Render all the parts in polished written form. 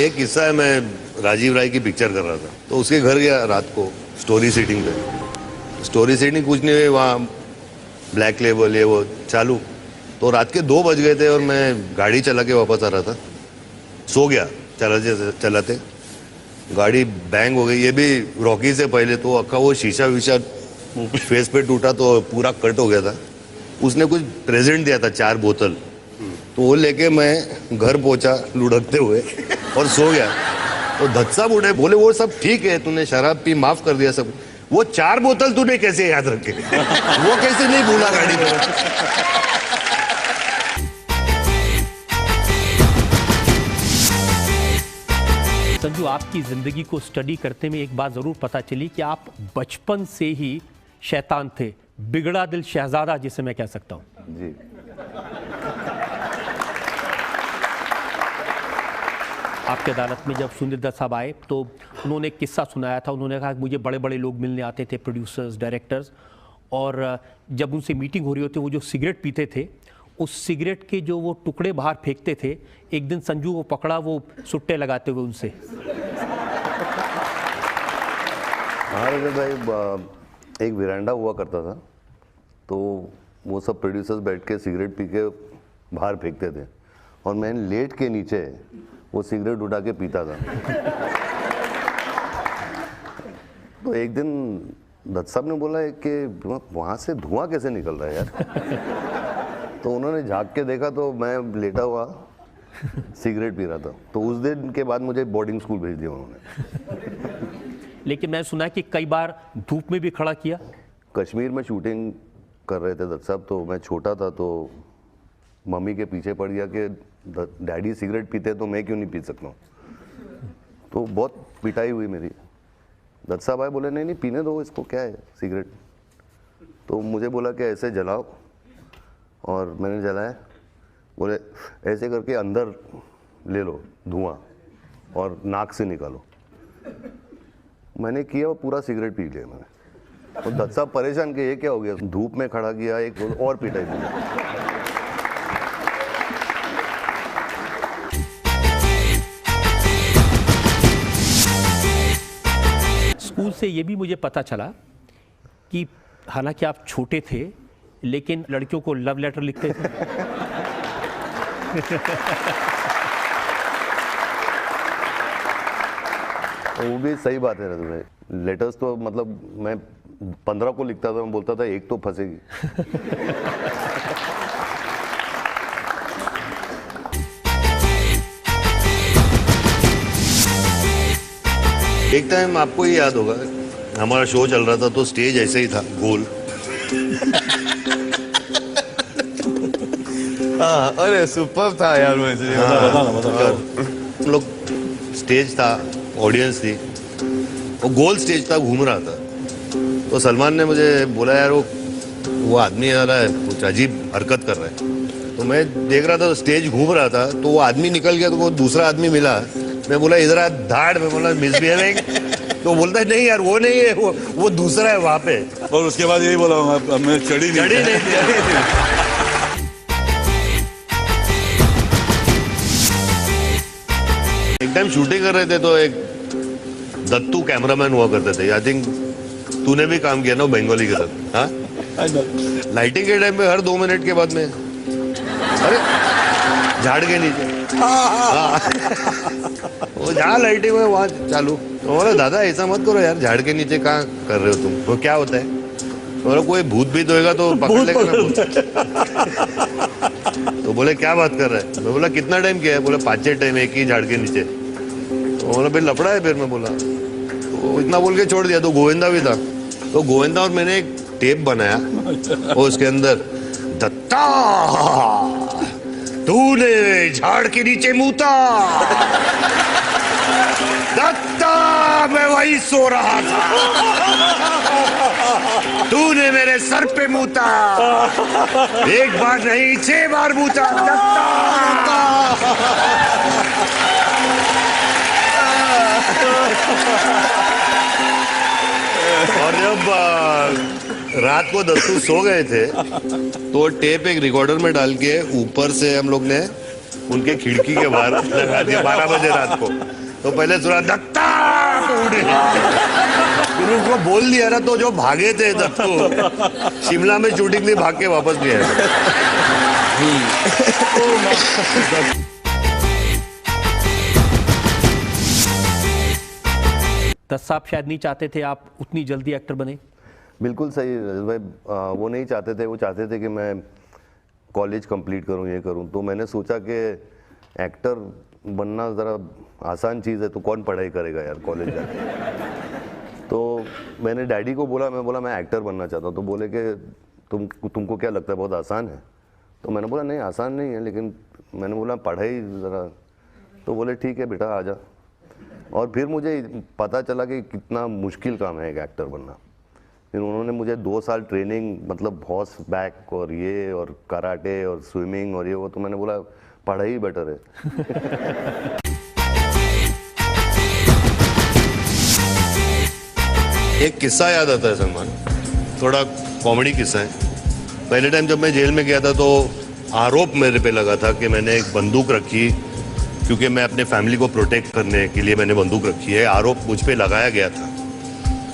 एक किस्सा है, मैं राजीव राय की पिक्चर कर रहा था तो उसके घर गया रात को स्टोरी सीटिंग पे। स्टोरी सीटिंग कुछ नहीं हुई, वहाँ ब्लैक लेबल ये वो चालू। तो रात के 2 बज गए थे और मैं गाड़ी चला के वापस आ रहा था, सो गया चलाते गाड़ी बैंग हो गई। ये भी रॉकी से पहले तो अक्का वो शीशा वीशा फेस पे टूटा तो पूरा कट हो गया था। उसने कुछ प्रेजेंट दिया था 4 बोतल, तो वो लेके मैं घर पहुंचा लुढ़कते हुए और सो गया। तो धत्सा उठे, बोले वो सब ठीक है, तूने शराब पी, माफ कर दिया सब, वो 4 बोतल तूने कैसे याद रखे? वो कैसे नहीं भूला गाड़ी में? संजू, आपकी जिंदगी को स्टडी करते में एक बात जरूर पता चली कि आप बचपन से ही शैतान थे, बिगड़ा दिल शहजादा जिसे मैं कह सकता हूं। जी। आपकी अदालत में जब सुनील दत्त साहब आए तो उन्होंने एक किस्सा सुनाया था। उन्होंने कहा कि मुझे बड़े बड़े लोग मिलने आते थे, प्रोड्यूसर्स, डायरेक्टर्स, और जब उनसे मीटिंग हो रही होती वो जो सिगरेट पीते थे, उस सिगरेट के जो वो टुकड़े बाहर फेंकते थे। एक दिन संजू को पकड़ा वो सुट्टे लगाते हुए उनसे। हाँ रजत भाई, एक विरांडा हुआ करता था तो वो सब प्रोड्यूसर्स बैठ के सिगरेट पी के बाहर फेंकते थे और मैं लेट के नीचे वो सिगरेट उठा के पीता था। तो एक दिन दत्त साहब ने बोला कि वहाँ से धुआं कैसे निकल रहा है यार? तो उन्होंने झाँक के देखा तो मैं लेटा हुआ सिगरेट पी रहा था। तो उस दिन के बाद मुझे बोर्डिंग स्कूल भेज दिया उन्होंने। लेकिन मैंने सुना है कि कई बार धूप में भी खड़ा किया। कश्मीर में शूटिंग कर रहे थे दत्त साहब, तो मैं छोटा था तो मम्मी के पीछे पड़ गया कि डैडी सिगरेट पीते तो मैं क्यों नहीं पी सकता हूँ। तो बहुत पिटाई हुई मेरी। दत्त साहब आए, बोले नहीं नहीं पीने दो इसको, क्या है सिगरेट। तो मुझे बोला कि ऐसे जलाओ, और मैंने जलाया। बोले ऐसे करके अंदर ले लो धुआं और नाक से निकालो। मैंने किया और पूरा सिगरेट पी लिया मैंने। तो दत्त साहब परेशान के ये क्या हो गया, धूप में खड़ा किया, एक और पिटाई दी। स्कूल से ये भी मुझे पता चला कि हालांकि आप छोटे थे लेकिन लड़कियों को लव लेटर लिखते थे। वो भी सही बात है रजत भाई। लेटर्स तो मतलब मैं 15 को लिखता था, मैं बोलता था एक तो फंसेगी। एक टाइम आपको ही याद होगा, हमारा शो चल रहा था तो स्टेज ऐसे ही था गोल। हाँ, अरे सुपर था यार। मुझे हम लोग स्टेज था, ऑडियंस थी, वो गोल स्टेज था, घूम रहा था। तो सलमान ने मुझे बोला यार वो आदमी आ रहा है, कुछ अजीब हरकत कर रहा है। तो मैं देख रहा था तो स्टेज घूम रहा था, तो वो आदमी निकल गया तो वो दूसरा आदमी मिला। मैं बोला इधर आ धाड़, मैं बोला मिसबिहेविंग। तो बोलता है नहीं यार वो नहीं है, वो दूसरा है वहां पे। और उसके बाद यही बोला मैं चढ़ी नहीं। एक टाइम शूटिंग कर रहे थे तो एक दत्तू कैमरामैन हुआ करते थे, आई थिंक तूने भी काम किया ना बंगाली के साथ। हाँ, लाइटिंग के टाइम पे हर 2 मिनट के बाद में अरे झाड़ के नीचे, वो जहाँ लाइटिंग है वहाँ चालू। तो बोला दादा ऐसा मत करो यार, झाड़ के नीचे कहाँ कर रहे हो तुम, वो क्या होता है? बोला कोई भूत भीत होएगा तो पकड़ लेगा ना। तो बोले क्या बात कर रहा है? मैं बोला कितना टाइम किया है? बोला 5-6 टाइम एक ही झाड़ के नीचे। तो बोला फिर लफड़ा है फिर। मैं बोला तो इतना बोल के छोड़ दिया। तो गोविंदा भी था, तो गोविंदा और मैंने एक टेप बनाया और उसके अंदर दत्ता तूने झाड़ के नीचे मूता, दत्ता मैं वही सो रहा था, तूने मेरे सर पे मूता, एक बार नहीं 6 बार मूता, दत्ता। और जब रात को दत्तू सो गए थे तो टेप एक रिकॉर्डर में डाल के ऊपर से हम लोग ने उनके खिड़की के बाहर लगा दिया 12 बजे रात को। तो पहले सुना धक्का तो उड़े, फिर उनको बोल दिया ना, तो जो भागे थे तब तो शिमला में शूटिंग थी, भाग के वापस भी आए। दस साहब शायद नहीं चाहते थे आप उतनी जल्दी एक्टर बने। बिल्कुल सही भाई, वो नहीं चाहते थे, वो चाहते थे कि मैं कॉलेज कंप्लीट करूं, ये करूं। तो मैंने सोचा कि एक्टर बनना ज़रा आसान चीज़ है, तो कौन पढ़ाई करेगा यार कॉलेज जाके। तो मैंने डैडी को बोला, मैं एक्टर बनना चाहता हूँ। तो बोले कि तुमको क्या लगता है बहुत आसान है? तो मैंने बोला नहीं आसान नहीं है, लेकिन मैंने बोला पढ़ाई ज़रा। तो बोले ठीक है बेटा आ जा। और फिर मुझे पता चला कि कितना मुश्किल काम है एक एक्टर बनना। फिर उन्होंने मुझे 2 साल ट्रेनिंग, मतलब हॉर्स बैक और ये और कराटे और स्विमिंग और ये वो। तो मैंने बोला पढ़ाई बेटर है। एक किस्सा याद आता है सलमान, थोड़ा कॉमेडी किस्सा है। पहले टाइम जब मैं जेल में गया था तो आरोप मेरे पे लगा था कि मैंने एक बंदूक रखी, क्योंकि मैं अपने फैमिली को प्रोटेक्ट करने के लिए मैंने बंदूक रखी है। आरोप मुझ पे लगाया गया था।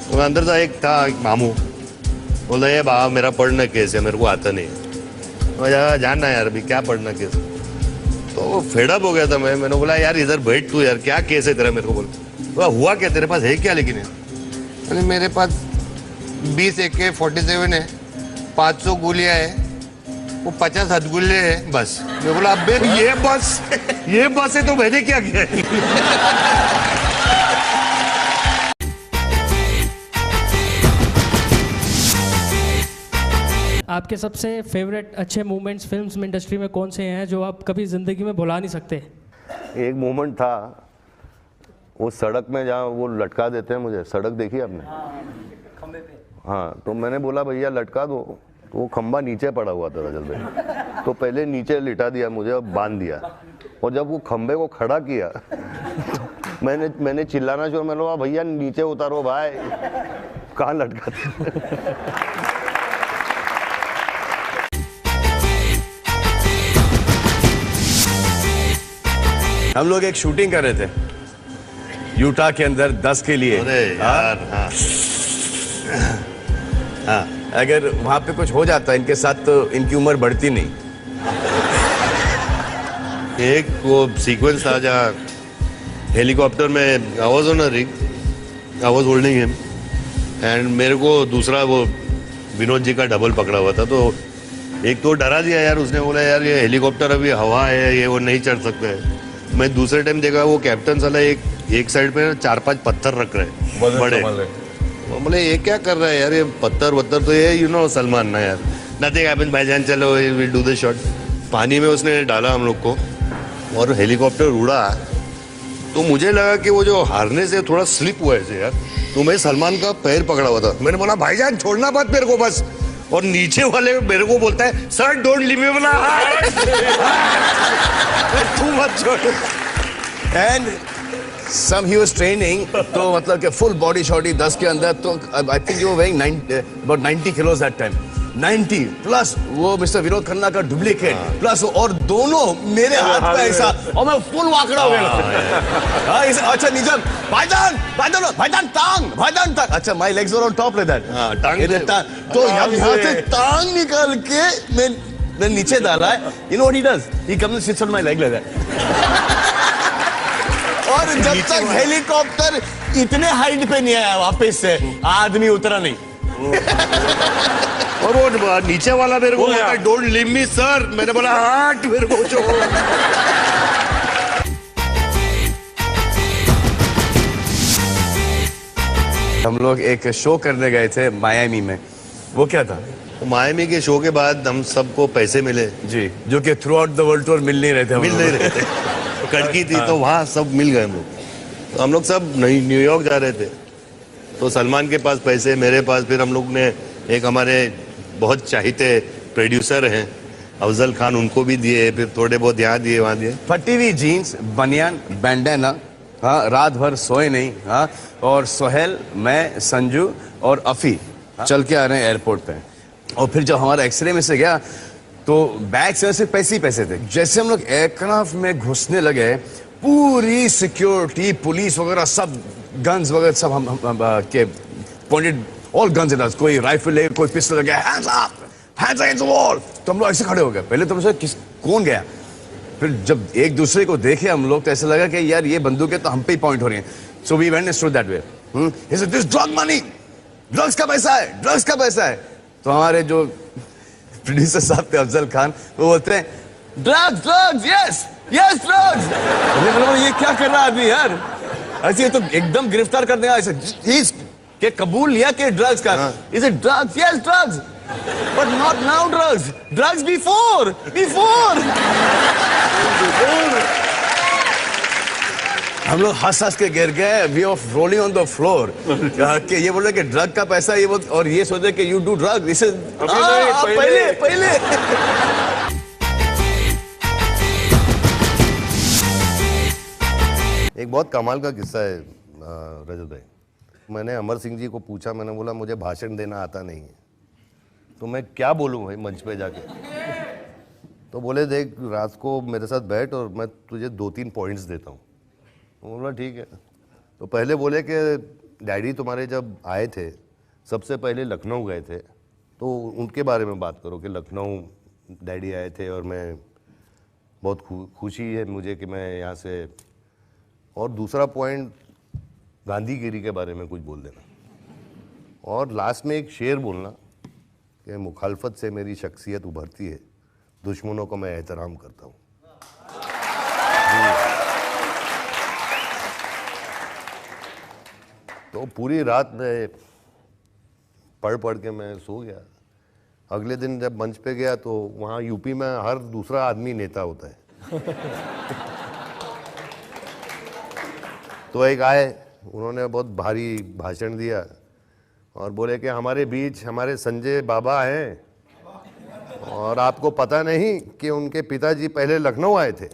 तो मैं अंदर था, एक मामू बोला ये बाबा मेरा पढ़ना केस है, मेरे को आता नहीं है। जानना यार अभी क्या पढ़ना केस। तो फेडअप हो गया था मैंने बोला यार इधर बैठ तू यार, क्या केस है तेरा, मेरे को बोला हुआ क्या, तेरे पास है क्या? लेकिन है मेरे पास 20 AK-47 है, 500 गोलियां है, वो 50 हथगुल्ले है बस। मैं बोला अबे ये बस है तो मैंने क्या किया है? आपके सबसे फेवरेट अच्छे मोमेंट्स फिल्म इंडस्ट्री में कौन से हैं जो आप कभी ज़िंदगी में भुला नहीं सकते? एक मोमेंट था वो सड़क में, जहाँ वो लटका देते हैं मुझे। सड़क देखी आपने? खंबे पे। हाँ, तो मैंने बोला भैया लटका दो, तो वो खंबा नीचे पड़ा हुआ था रजल भाई। तो पहले नीचे लिटा दिया मुझे और बांध दिया, और जब वो खंबे को खड़ा किया मैंने चिल्लाना शुरू, मैंने बोला भैया नीचे उतारो भाई, कहाँ लटका। हम लोग एक शूटिंग कर रहे थे यूटा के अंदर 10 के लिए। अरे यार हाँ, अगर वहां पे कुछ हो जाता इनके साथ तो इनकी उम्र बढ़ती नहीं। एक वो सीक्वेंस था जहाँ हेलीकॉप्टर में I was on a rig, I was holding him, and मेरे को दूसरा वो विनोद जी का डबल पकड़ा हुआ था। तो एक तो डरा दिया यार उसने, बोला यार ये हेलीकॉप्टर अभी हवा है, ये वो नहीं चढ़ सकते है। मैं दूसरे टाइम देखा वो कैप्टन साला एक साइड पे 4-5 पत्थर रख रहे हैं बड़े। बोले ये क्या कर रहा है यार, ये पत्थर तो ये यू नो सलमान ना यार, नथिंग हैपेंस भाईजान, चलो विल डू द शॉट। पानी में उसने डाला हम लोग को और हेलीकॉप्टर उड़ा। तो मुझे लगा कि वो जो हारने से थोड़ा स्लिप हुआ है यार, तो मैं सलमान का पैर पकड़ा हुआ था। मैंने बोला भाईजान छोड़ना मत मेरे को बस, और नीचे वाले मेरे को बोलता है सर डोंट लीव मी, बोला तू मत छोड़। And some he was training, तो मतलब कि फुल बॉडी शॉटी 10 के अंदर। तो I think you were weighing about 90 किलोस that time, 90 plus वो मिस्टर विनोद खन्ना का डुप्लीकेट प्लस, और दोनों मेरे हाथ पे ऐसा, और मैं फुल वाकड़ा हो गया। अच्छा निजम भाईजान टांग, अच्छा my legs were on top like that. तो यहाँ से टांग निकाल के मैं नीचे डाला है। You know what he does, he comes and sits on my leg like that. और जब तक हेलीकॉप्टर इतने हाइट पे नहीं आया वापस से, आदमी उतरा नहीं। और वो नीचे वाला मेरे को बोलता है डोंट लीव मी सर, मैंने बोला हट मेरे को छोड़ो। हम लोग एक शो करने गए थे मायामी में। वो क्या था? मायामी के शो के बाद हम सबको पैसे मिले जी, जो कि throughout the world tour मिल नहीं रहे थे। कड़की थी तो वहाँ सब मिल गए हम लोग। तो हम लोग सब न्यूयॉर्क जा रहे थे, तो सलमान के पास पैसे, मेरे पास। फिर हम लोग ने एक हमारे बहुत चाहते प्रोड्यूसर हैं अफजल खान, उनको भी दिए, फिर थोड़े बहुत यहाँ दिए वहाँ दिए। फटी हुई जीन्स, बनियान, बैंडेना, हाँ, रात भर सोए नहीं, हाँ। और सोहेल, मैं, संजू और अफी चल के आ रहे हैं एयरपोर्ट पे। और फिर जब हमारा एक्सरे में से गया तो बैग से सिर्फ पैसे ही पैसे थे। जैसे हम लोग एयरक्राफ्ट में घुसने लगे, पूरी सिक्योरिटी, पुलिस वगैरह सब, गन्स वगैरह सब हम के पॉइंटेड, ऑल गन्स इन अस, कोई राइफल ले, कोई पिस्टल लगे, hands up, hands against the wall. तो हम लोग ऐसे खड़े हो गए। पहले तो मुझे कौन गया, फिर जब एक दूसरे को देखे हम लोग तो ऐसा लगा कि यार ये बंदूकें तो हम पे ही पॉइंट हो रही हैं। So we went and stood that way. He said this drug money, drugs का पैसा है, ड्रग्स का पैसा है। तो हमारे जो प्रोड्यूसर साहब थे अफजल खान, वो बोलते हैं drugs drugs, yes yes drugs. ये क्या कर रहा है अभी यार, ऐसे तो एकदम गिरफ्तार कर देगा ऐसे। के कबूल लिया कि ड्रग्स का, is it drugs, yes drugs, but not now drugs, drugs before before. हम लोग हंस के गिर गए, we off rolling on the floor. कि ये बोल रहे कि ड्रग का पैसा ये वो, और ये सोचे कि यू डू ड्रग, इसे पहले पहले। एक बहुत कमाल का किस्सा है रजत भाई। मैंने अमर सिंह जी को पूछा, मैंने बोला मुझे भाषण देना आता नहीं है, तो मैं क्या बोलूं भाई मंच पे जाके। तो बोले देख रात को मेरे साथ बैठ और मैं तुझे 2-3 पॉइंट्स देता हूँ। बोला ठीक है। तो पहले बोले कि डैडी तुम्हारे जब आए थे सबसे पहले लखनऊ गए थे, तो उनके बारे में बात करो कि लखनऊ डैडी आए थे और मैं बहुत खुशी है मुझे कि मैं यहाँ से। और दूसरा पॉइंट गांधीगिरी के बारे में कुछ बोल देना, और लास्ट में एक शेर बोलना कि मुखालफत से मेरी शख्सियत उभरती है, दुश्मनों को मैं एहतराम करता हूँ। तो पूरी रात में पढ़ के मैं सो गया। अगले दिन जब मंच पे गया तो वहाँ यूपी में हर दूसरा आदमी नेता होता है। तो एक आए, उन्होंने बहुत भारी भाषण दिया और बोले कि हमारे बीच हमारे संजय बाबा हैं और आपको पता नहीं कि उनके पिताजी पहले लखनऊ आए थे।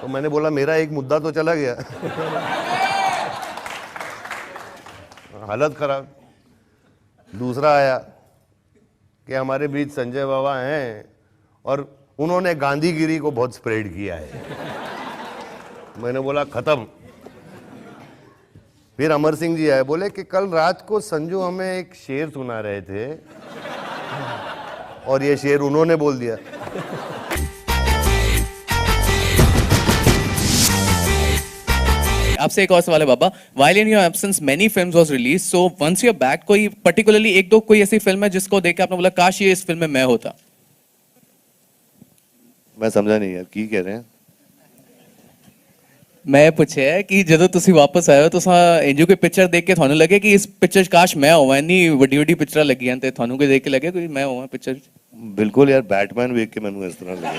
तो मैंने बोला मेरा एक मुद्दा तो चला गया। हालत खराब। दूसरा आया कि हमारे बीच संजय बाबा हैं और उन्होंने गांधीगिरी को बहुत स्प्रेड किया है। मैंने बोला खत्म। फिर अमर सिंह जी आए, बोले कि कल रात को संजू हमें एक शेर सुना रहे थे और ये शेर उन्होंने बोल दिया। आपसे एक और सवाल है बाबा, while in your absence many films was released, so once you're back कोई particularly एक दो कोई ऐसी फिल्म है जिसको देख के आपने बोला काश ये इस फिल्म में मैं होता? मैं समझा नहीं यार की कह रहे हैं। मैं पूछे कि ਜਦੋਂ ਤੁਸੀਂ ਵਾਪਸ ਆਏ ਹੋ ਤੁਸੀਂ ਇੰਜੂ ਕੋਈ ਪਿਕਚਰ ਦੇਖ ਕੇ ਤੁਹਾਨੂੰ ਲੱਗੇ ਕਿ ਇਸ ਪਿਕਚਰ 'ਚ ਕਾਸ਼ ਮੈਂ ਹੋਵਾਂ, ਇੰਨੀ ਵੱਡੀ ਵੱਡੀ ਪਿਕਚਰਾਂ ਲੱਗੀਆਂ ਤੇ ਤੁਹਾਨੂੰ ਕੋਈ ਦੇਖ ਕੇ ਲੱਗੇ ਕੋਈ ਮੈਂ ਹੋਵਾਂ ਪਿਕਚਰ 'ਚ? बिल्कुल यार, बैटमैन देख के मैंने इस तरह लगा।